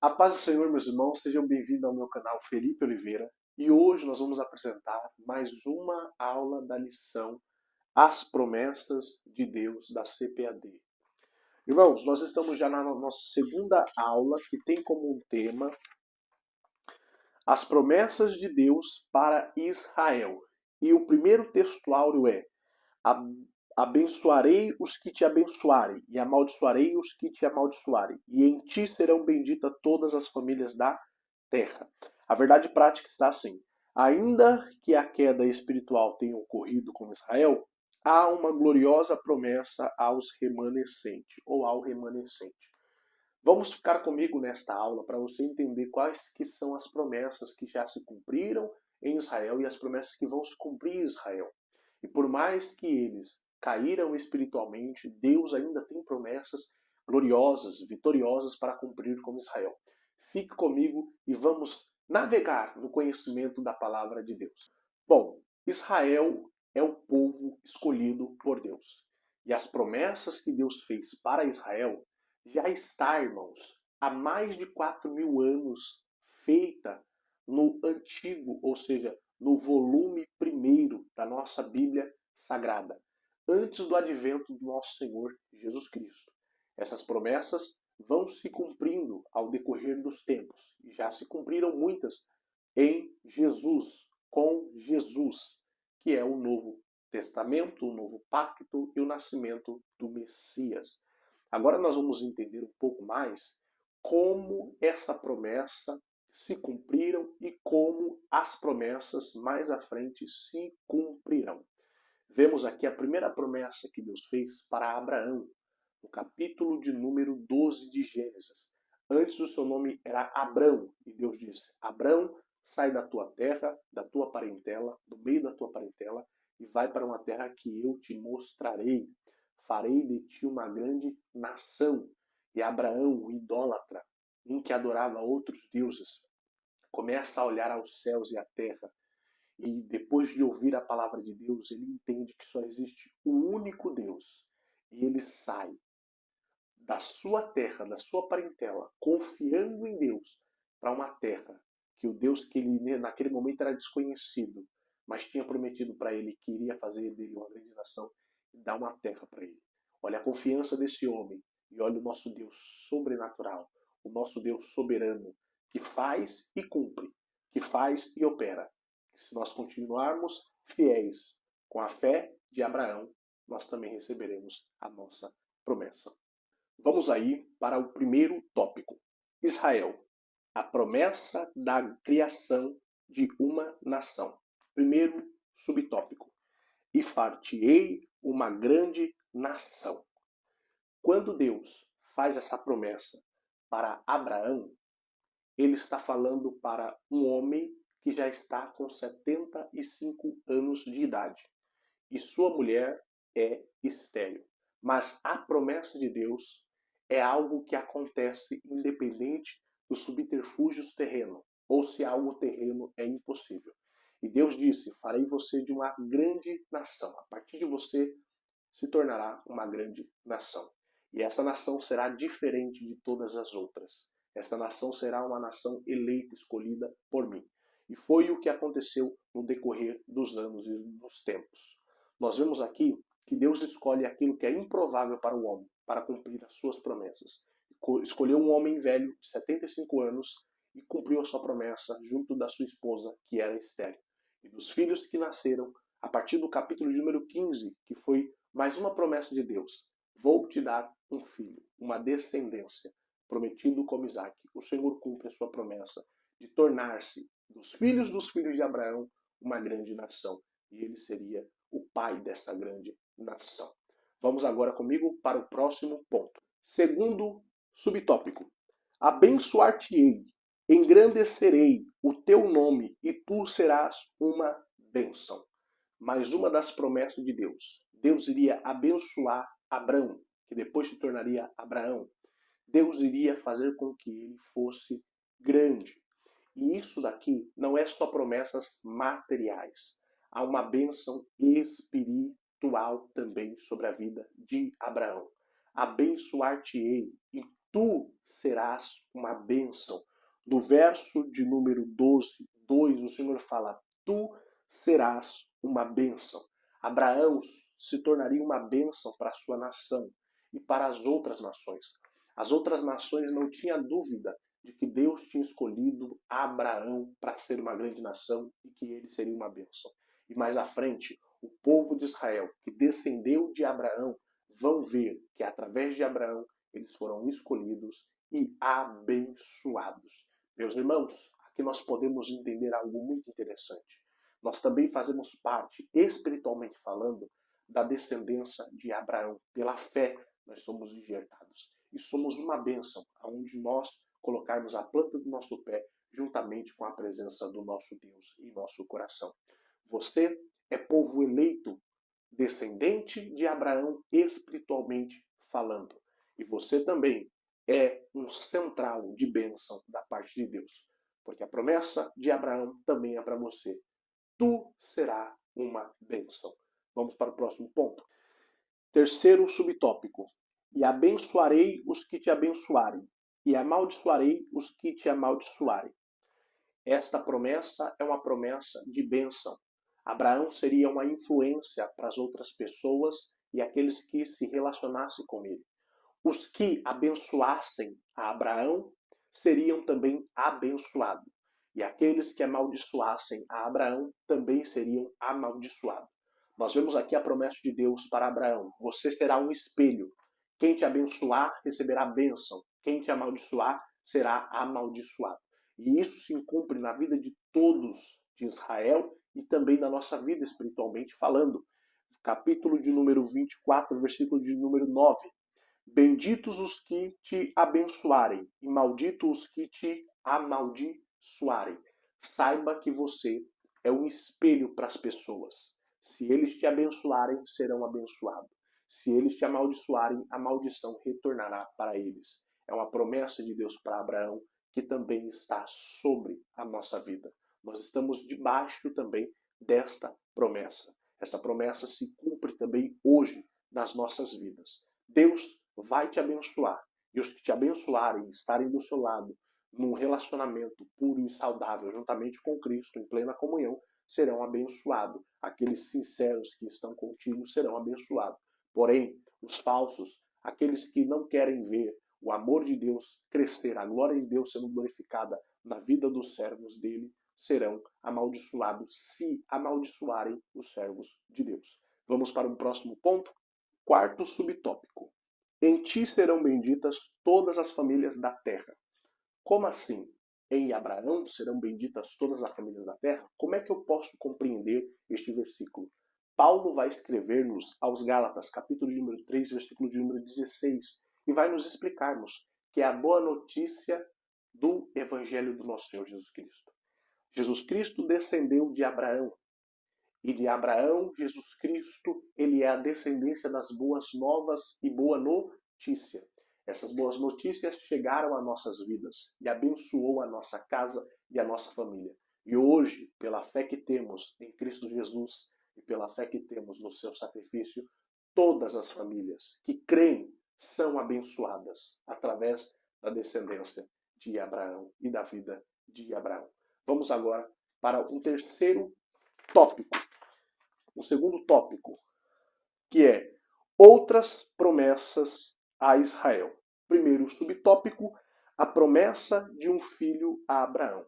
A paz do Senhor, meus irmãos, sejam bem-vindos ao meu canal Felipe Oliveira e hoje nós vamos apresentar mais uma aula da lição As Promessas de Deus da CPAD. Irmãos, nós estamos já na nossa segunda aula que tem como tema As Promessas de Deus para Israel. E o primeiro textuário é Abençoarei os que te abençoarem, e amaldiçoarei os que te amaldiçoarem, e em ti serão benditas todas as famílias da terra. A verdade prática está assim: ainda que a queda espiritual tenha ocorrido com Israel, há uma gloriosa promessa aos remanescentes, ou ao remanescente. Vamos ficar comigo nesta aula para você entender quais que são as promessas que já se cumpriram em Israel e as promessas que vão se cumprir em Israel. E por mais que eles caíram espiritualmente, Deus ainda tem promessas gloriosas, vitoriosas para cumprir com Israel. Fique comigo e vamos navegar no conhecimento da palavra de Deus. Bom, Israel é o povo escolhido por Deus. E as promessas que Deus fez para Israel já está, irmãos, há mais de 4.000 anos feita no antigo, ou seja, no volume primeiro da nossa Bíblia Sagrada, antes do advento do nosso Senhor Jesus Cristo. Essas promessas vão se cumprindo ao decorrer dos tempos, e já se cumpriram muitas em Jesus, com Jesus, que é o Novo Testamento, o Novo Pacto e o nascimento do Messias. Agora nós vamos entender um pouco mais como essa promessa se cumpriram e como as promessas mais à frente se cumprirão. Vemos aqui a primeira promessa que Deus fez para Abraão, no capítulo de número 12 de Gênesis. Antes o seu nome era Abrão, e Deus disse: Abrão, sai da tua terra, da tua parentela, do meio da tua parentela, e vai para uma terra que eu te mostrarei. Farei de ti uma grande nação. E Abraão, o idólatra, um que adorava outros deuses, começa a olhar aos céus e à terra. E depois de ouvir a palavra de Deus, ele entende que só existe um único Deus. E ele sai da sua terra, da sua parentela, confiando em Deus, para uma terra que o Deus que ele naquele momento era desconhecido, mas tinha prometido para ele que iria fazer dele uma grande nação, e dar uma terra para ele. Olha a confiança desse homem e olha o nosso Deus sobrenatural, o nosso Deus soberano, que faz e cumpre, que faz e opera. Se nós continuarmos fiéis com a fé de Abraão, nós também receberemos a nossa promessa. Vamos aí para o primeiro tópico. Israel, a promessa da criação de uma nação. Primeiro subtópico. E far-te-ei uma grande nação. Quando Deus faz essa promessa para Abraão, ele está falando para um homem que já está com 75 anos de idade. E sua mulher é estéril. Mas a promessa de Deus é algo que acontece independente dos subterfúgios terrenos, ou se algo terreno é impossível. E Deus disse: farei você de uma grande nação. A partir de você se tornará uma grande nação. E essa nação será diferente de todas as outras. Essa nação será uma nação eleita, escolhida por mim. E foi o que aconteceu no decorrer dos anos e dos tempos. Nós vemos aqui que Deus escolhe aquilo que é improvável para o homem, para cumprir as suas promessas. Escolheu um homem velho, de 75 anos, e cumpriu a sua promessa junto da sua esposa, que era estéril. E dos filhos que nasceram, a partir do capítulo número 15, que foi mais uma promessa de Deus: vou te dar um filho, uma descendência, prometido como Isaac. O Senhor cumpre a sua promessa de tornar-se, dos filhos de Abraão, uma grande nação. E ele seria o pai dessa grande nação. Vamos agora comigo para o próximo ponto. Segundo subtópico. Abençoar-te-ei, engrandecerei o teu nome e tu serás uma bênção. Mais uma das promessas de Deus. Deus iria abençoar Abrão, que depois se tornaria Abraão. Deus iria fazer com que ele fosse grande. E isso daqui não é só promessas materiais. Há uma bênção espiritual também sobre a vida de Abraão. Abençoar-te-ei e tu serás uma bênção. No verso de número 12, 2, o Senhor fala, tu serás uma bênção. Abraão se tornaria uma bênção para a sua nação e para as outras nações. As outras nações não tinham dúvida de que Deus tinha escolhido Abraão para ser uma grande nação e que ele seria uma bênção. E mais à frente, o povo de Israel, que descendeu de Abraão, vão ver que através de Abraão eles foram escolhidos e abençoados. Meus irmãos, aqui nós podemos entender algo muito interessante. Nós também fazemos parte, espiritualmente falando, da descendência de Abraão. Pela fé, nós somos engertados. E somos uma bênção, aonde nós colocarmos a planta do nosso pé juntamente com a presença do nosso Deus em nosso coração. Você é povo eleito, descendente de Abraão, espiritualmente falando. E você também é um central de bênção da parte de Deus. Porque a promessa de Abraão também é para você. Tu será uma bênção. Vamos para o próximo ponto. Terceiro subtópico. E abençoarei os que te abençoarem, e amaldiçoarei os que te amaldiçoarem. Esta promessa é uma promessa de bênção. Abraão seria uma influência para as outras pessoas e aqueles que se relacionassem com ele. Os que abençoassem a Abraão seriam também abençoados. E aqueles que amaldiçoassem a Abraão também seriam amaldiçoados. Nós vemos aqui a promessa de Deus para Abraão. Você será um espelho. Quem te abençoar receberá bênção. Quem te amaldiçoar será amaldiçoado. E isso se cumpre na vida de todos de Israel e também na nossa vida espiritualmente falando. Capítulo de número 24, versículo de número 9. Benditos os que te abençoarem e malditos os que te amaldiçoarem. Saiba que você é um espelho para as pessoas. Se eles te abençoarem, serão abençoados. Se eles te amaldiçoarem, a maldição retornará para eles. É uma promessa de Deus para Abraão que também está sobre a nossa vida. Nós estamos debaixo também desta promessa. Essa promessa se cumpre também hoje nas nossas vidas. Deus vai te abençoar. E os que te abençoarem, estarem do seu lado, num relacionamento puro e saudável, juntamente com Cristo, em plena comunhão, serão abençoados. Aqueles sinceros que estão contigo serão abençoados. Porém, os falsos, aqueles que não querem ver o amor de Deus crescer, a glória de Deus sendo glorificada na vida dos servos dele, serão amaldiçoados se amaldiçoarem os servos de Deus. Vamos para o próximo ponto. Quarto subtópico. Em ti serão benditas todas as famílias da terra. Como assim? Em Abraão serão benditas todas as famílias da terra? Como é que eu posso compreender este versículo? Paulo vai escrever-nos aos Gálatas, capítulo número 3, versículo de número 16, e vai nos explicarmos que é a boa notícia do Evangelho do nosso Senhor Jesus Cristo. Jesus Cristo descendeu de Abraão. E de Abraão, Jesus Cristo, ele é a descendência das boas novas e boa notícia. Essas boas notícias chegaram às nossas vidas e abençoou a nossa casa e a nossa família. E hoje, pela fé que temos em Cristo Jesus e pela fé que temos no seu sacrifício, todas as famílias que creem são abençoadas através da descendência de Abraão e da vida de Abraão. Vamos agora para um terceiro tópico. O segundo tópico, que é outras promessas a Israel. Primeiro subtópico, a promessa de um filho a Abraão.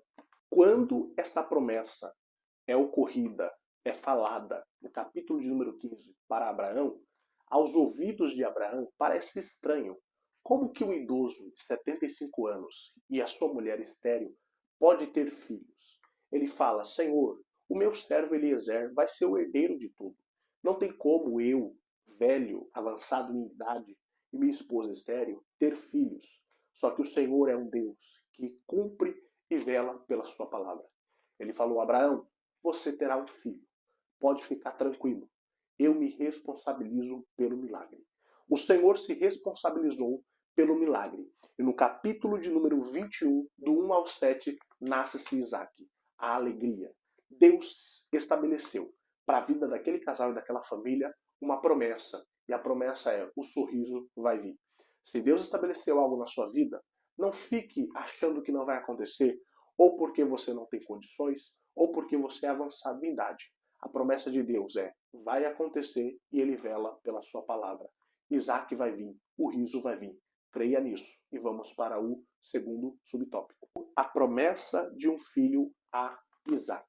Quando essa promessa é ocorrida, é falada no capítulo de número 15 para Abraão, aos ouvidos de Abraão parece estranho. Como que um idoso de 75 anos e a sua mulher estéril pode ter filhos? Ele fala, Senhor, o meu servo Eliezer vai ser o herdeiro de tudo. Não tem como eu, velho, avançado em idade, e minha esposa estéril, ter filhos. Só que o Senhor é um Deus que cumpre e vela pela sua palavra. Ele falou, Abraão, você terá um filho. Pode ficar tranquilo. Eu me responsabilizo pelo milagre. O Senhor se responsabilizou pelo milagre. E no capítulo de número 21, do 1 ao 7, nasce-se Isaac. A alegria. Deus estabeleceu para a vida daquele casal e daquela família uma promessa. E a promessa é, o sorriso vai vir. Se Deus estabeleceu algo na sua vida, não fique achando que não vai acontecer, ou porque você não tem condições, ou porque você é avançado em idade. A promessa de Deus é, vai acontecer e Ele vela pela sua palavra. Isaac vai vir, o riso vai vir. Creia nisso. E vamos para o segundo subtópico. A promessa de um filho a Isaac.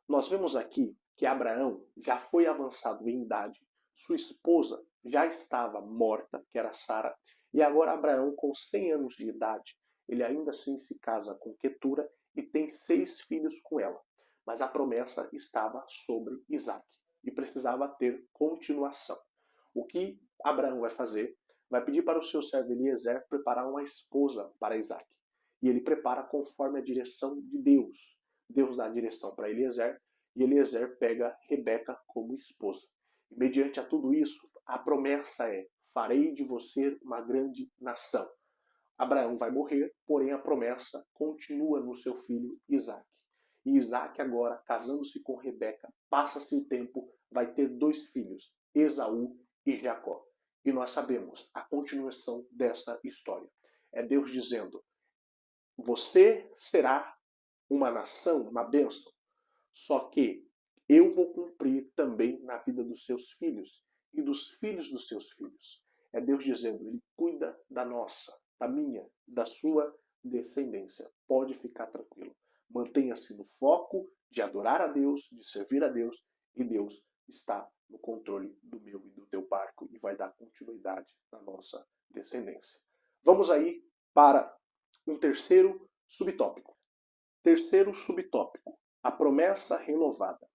Nós vemos aqui que Abraão já foi avançado em idade, sua esposa já estava morta, que era Sara, e agora Abraão, com 100 anos de idade, ele ainda assim se casa com Quetura e tem 6 filhos com ela. Mas a promessa estava sobre Isaac e precisava ter continuação. O que Abraão vai fazer? Vai pedir para o seu servo Eliezer preparar uma esposa para Isaac. E ele prepara conforme a direção de Deus. Deus dá a direção para Eliezer e Eliezer pega Rebeca como esposa. E mediante a tudo isso, a promessa é: farei de você uma grande nação. Abraão vai morrer, porém a promessa continua no seu filho Isaac. E Isaac agora, casando-se com Rebeca, passa-se o tempo, vai ter 2 filhos, Esaú e Jacó. E nós sabemos a continuação dessa história. É Deus dizendo: você será uma nação, uma bênção, só que eu vou cumprir também na vida dos seus filhos e dos filhos dos seus filhos. É Deus dizendo, Ele cuida da nossa, da minha, da sua descendência. Pode ficar tranquilo. Mantenha-se no foco de adorar a Deus, de servir a Deus, e Deus está no controle do meu e do teu barco e vai dar continuidade na nossa descendência. Vamos aí para um terceiro subtópico. Terceiro subtópico. A promessa renovada.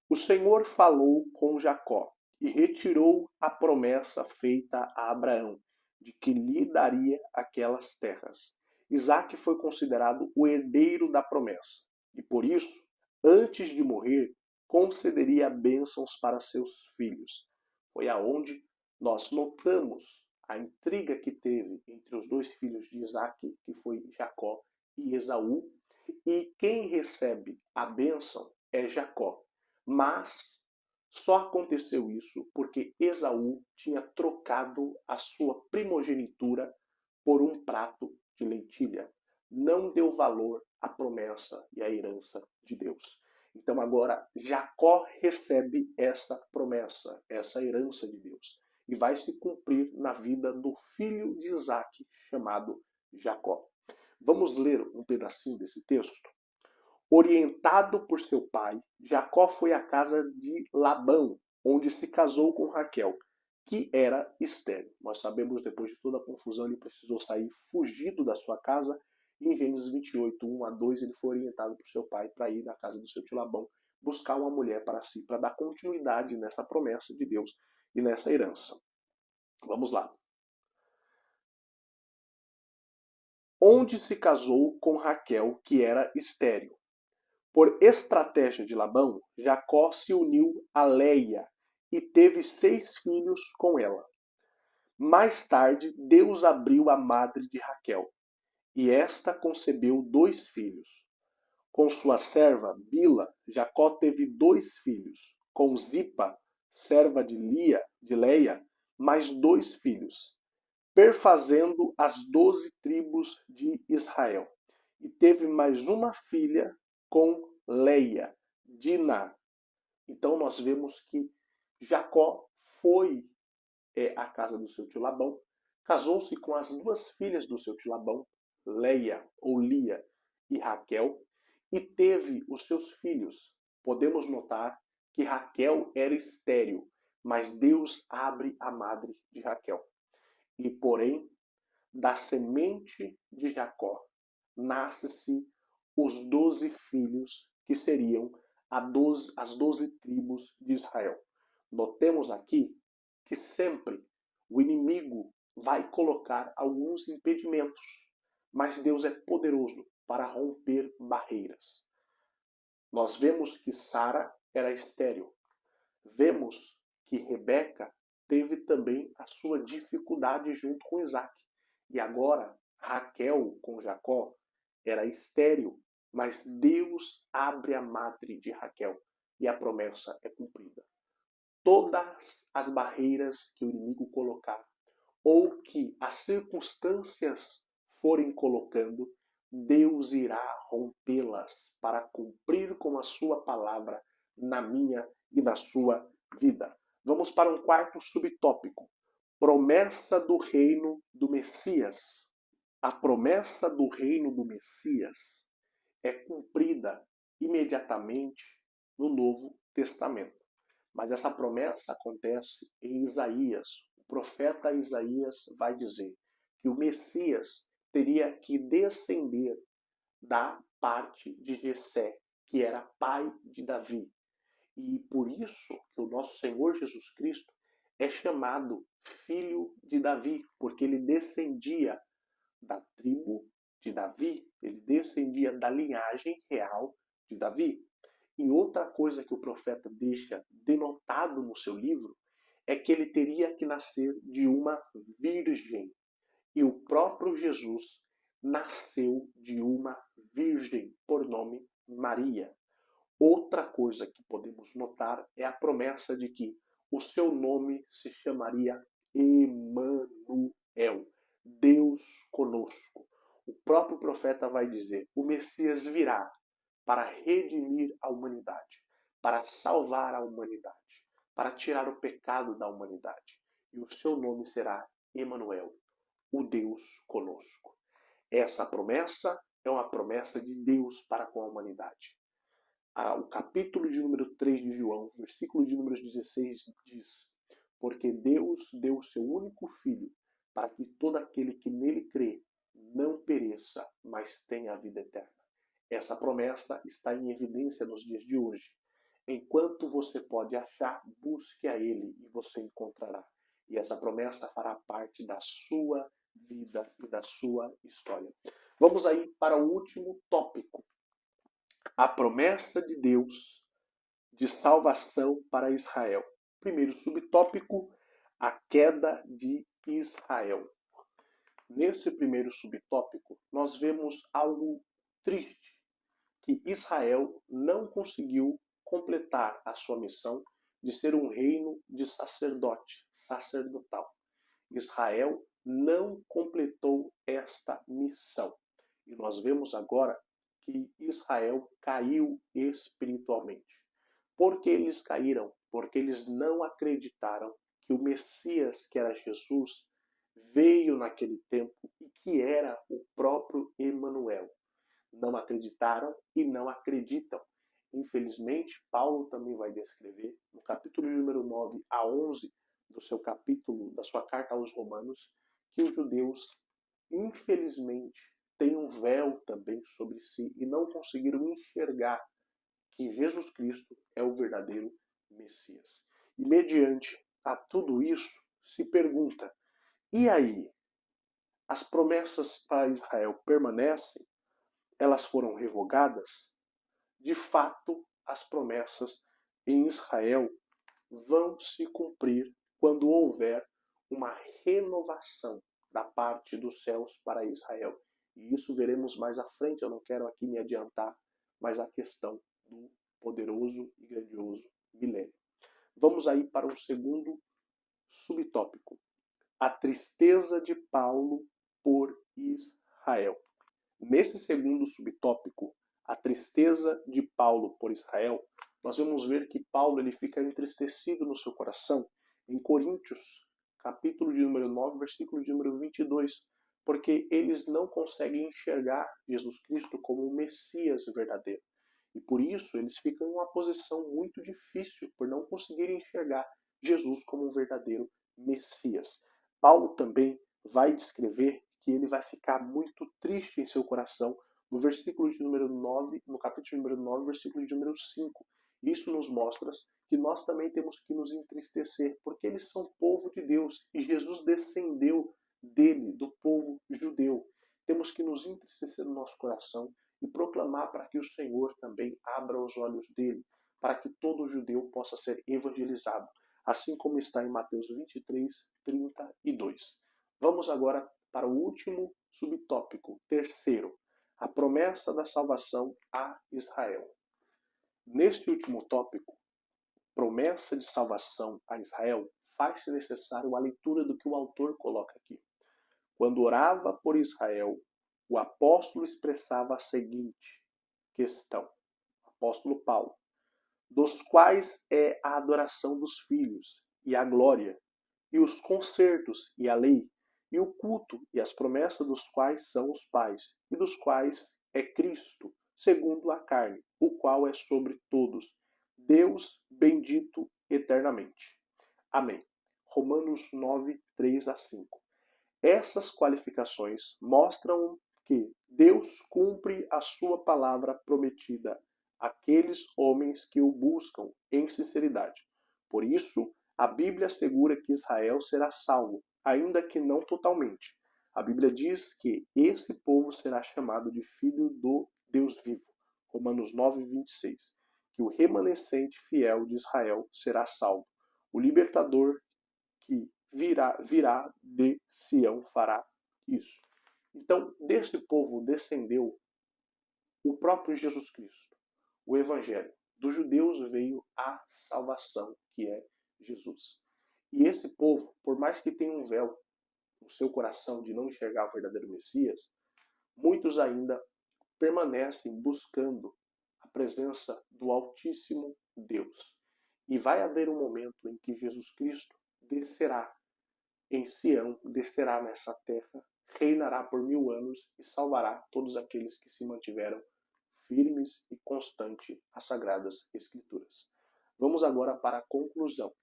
O Senhor falou com Jacó e retirou a promessa feita a Abraão, de que lhe daria aquelas terras. Isaac foi considerado o herdeiro da promessa e, por isso, antes de morrer, concederia bênçãos para seus filhos. Foi aonde nós notamos a intriga que teve entre os 2 filhos de Isaac, que foi Jacó e Esaú, e quem recebe a bênção é Jacó. Mas só aconteceu isso porque Esaú tinha trocado a sua primogenitura por um prato de lentilha. Não deu valor à promessa e à herança de Deus. Então agora Jacó recebe essa promessa, essa herança de Deus. E vai se cumprir na vida do filho de Isaac, chamado Jacó. Vamos ler um pedacinho desse texto? Orientado por seu pai, Jacó foi à casa de Labão, onde se casou com Raquel, que era estéril. Nós sabemos, depois de toda a confusão, ele precisou sair fugido da sua casa. E em Gênesis 28, 1 a 2, ele foi orientado por seu pai para ir na casa do seu tio Labão, buscar uma mulher para si, para dar continuidade nessa promessa de Deus e nessa herança. Vamos lá. Onde se casou com Raquel, que era estéril. Por estratégia de Labão, Jacó se uniu a Leia e teve 6 filhos com ela. Mais tarde, Deus abriu a madre de Raquel, e esta concebeu 2 filhos. Com sua serva Bila, Jacó teve 2 filhos. Com Zipa, serva de Leia, mais 2 filhos, perfazendo as 12 tribos de Israel. E teve mais uma filha com Leia, Diná. Então nós vemos que Jacó foi à casa do seu tio Labão, casou-se com as 2 filhas do seu tio Labão, Leia ou Lia e Raquel, e teve os seus filhos. Podemos notar que Raquel era estéril, mas Deus abre a madre de Raquel. E porém, da semente de Jacó, nasce-se os 12 filhos que seriam as 12 tribos de Israel. Notemos aqui que sempre o inimigo vai colocar alguns impedimentos, mas Deus é poderoso para romper barreiras. Nós vemos que Sara era estéril. Vemos que Rebeca teve também a sua dificuldade junto com Isaac. E agora Raquel com Jacó era estéril, mas Deus abre a madre de Raquel e a promessa é cumprida. Todas as barreiras que o inimigo colocar, ou que as circunstâncias forem colocando, Deus irá rompê-las para cumprir com a sua palavra na minha e na sua vida. Vamos para um quarto subtópico. Promessa do reino do Messias. A promessa do reino do Messias é cumprida imediatamente no Novo Testamento. Mas essa promessa acontece em Isaías. O profeta Isaías vai dizer que o Messias teria que descender da parte de Jessé, que era pai de Davi. E por isso que o nosso Senhor Jesus Cristo é chamado filho de Davi, porque ele descendia da tribo de Davi, ele descendia da linhagem real de Davi. E outra coisa que o profeta deixa denotado no seu livro é que ele teria que nascer de uma virgem. E o próprio Jesus nasceu de uma virgem, por nome Maria. Outra coisa que podemos notar é a promessa de que o seu nome se chamaria Emanuel, Deus conosco. O próprio profeta vai dizer: o Messias virá para redimir a humanidade, para salvar a humanidade, para tirar o pecado da humanidade. E o seu nome será Emanuel, o Deus conosco. Essa promessa é uma promessa de Deus para com a humanidade. O capítulo de número 3 de João, versículo de número 16 diz: porque Deus deu o seu único Filho, para que todo aquele que nele crê não pereça, mas tenha a vida eterna. Essa promessa está em evidência nos dias de hoje. Enquanto você pode achar, busque a Ele e você encontrará. E essa promessa fará parte da sua vida e da sua história. Vamos aí para o último tópico. A promessa de Deus de salvação para Israel. Primeiro subtópico, a queda de Israel. Nesse primeiro subtópico, nós vemos algo triste, que Israel não conseguiu completar a sua missão de ser um reino de sacerdote, sacerdotal. Israel não completou esta missão. E nós vemos agora que Israel caiu espiritualmente. Por que eles caíram? Porque eles não acreditaram que o Messias, que era Jesus, veio naquele tempo e que era o próprio Emanuel. Não acreditaram e não acreditam. Infelizmente, Paulo também vai descrever, no capítulo número 9 a 11 do seu capítulo, da sua carta aos Romanos, que os judeus, infelizmente, têm um véu também sobre si e não conseguiram enxergar que Jesus Cristo é o verdadeiro Messias. E mediante a tudo isso, se pergunta: e aí? As promessas para Israel permanecem? Elas foram revogadas? De fato, as promessas em Israel vão se cumprir quando houver uma renovação da parte dos céus para Israel. E isso veremos mais à frente, eu não quero aqui me adiantar, mas a questão do poderoso e grandioso milênio. Vamos aí para um segundo subtópico. A tristeza de Paulo por Israel. Nesse segundo subtópico, a tristeza de Paulo por Israel, nós vamos ver que Paulo ele fica entristecido no seu coração em Coríntios, capítulo de número 9, versículo de número 22, porque eles não conseguem enxergar Jesus Cristo como o Messias verdadeiro. E por isso eles ficam em uma posição muito difícil, por não conseguirem enxergar Jesus como um verdadeiro Messias. Paulo também vai descrever que ele vai ficar muito triste em seu coração no versículo de número 9, no capítulo de número 9, versículo de número 5. Isso nos mostra que nós também temos que nos entristecer, porque eles são povo de Deus e Jesus descendeu dele, do povo judeu. Temos que nos entristecer no nosso coração e proclamar para que o Senhor também abra os olhos dele, para que todo judeu possa ser evangelizado, assim como está em Mateus 23, 32. Vamos agora para o último subtópico, terceiro, a promessa da salvação a Israel. Neste último tópico, promessa de salvação a Israel, faz-se necessário a leitura do que o autor coloca aqui. Quando orava por Israel, o apóstolo expressava a seguinte questão, o apóstolo Paulo, dos quais é a adoração dos filhos, e a glória, e os concertos, e a lei, e o culto, e as promessas dos quais são os pais, e dos quais é Cristo, segundo a carne, o qual é sobre todos, Deus bendito eternamente. Amém. Romanos 9, 3 a 5. Essas qualificações mostram que Deus cumpre a sua palavra prometida àqueles homens que o buscam em sinceridade. Por isso, a Bíblia assegura que Israel será salvo, ainda que não totalmente. A Bíblia diz que esse povo será chamado de filho do Deus vivo. Romanos 9, 26. Que o remanescente fiel de Israel será salvo. O libertador que virá de Sião fará isso. Então, desse povo descendeu o próprio Jesus Cristo, o Evangelho. Dos judeus veio a salvação, que é Jesus. E esse povo, por mais que tenha um véu no seu coração de não enxergar o verdadeiro Messias, muitos ainda permanecem buscando a presença do Altíssimo Deus. E vai haver um momento em que Jesus Cristo descerá em Sião, descerá nessa terra, reinará por 1000 anos e salvará todos aqueles que se mantiveram firmes e constantes às Sagradas Escrituras. Vamos agora para a conclusão.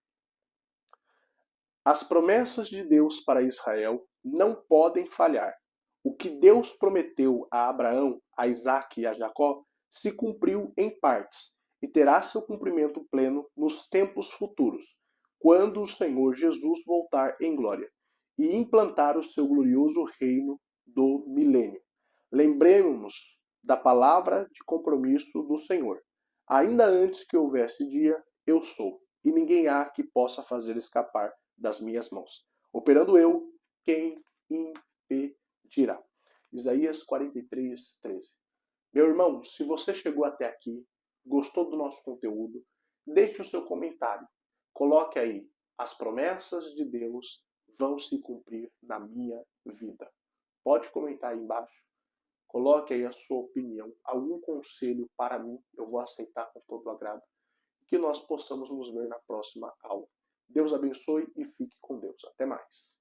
As promessas de Deus para Israel não podem falhar. O que Deus prometeu a Abraão, a Isaque e a Jacó se cumpriu em partes e terá seu cumprimento pleno nos tempos futuros, quando o Senhor Jesus voltar em glória e implantar o seu glorioso reino do milênio. Lembremos-nos da palavra de compromisso do Senhor. Ainda antes que houvesse dia, eu sou, e ninguém há que possa fazer escapar das minhas mãos. Operando eu, quem impedirá? Isaías 43, 13. Meu irmão, se você chegou até aqui, gostou do nosso conteúdo, deixe o seu comentário. Coloque aí, as promessas de Deus vão se cumprir na minha vida. Pode comentar aí embaixo. Coloque aí a sua opinião, algum conselho para mim, eu vou aceitar com todo o agrado. Que nós possamos nos ver na próxima aula. Deus abençoe e fique com Deus. Até mais.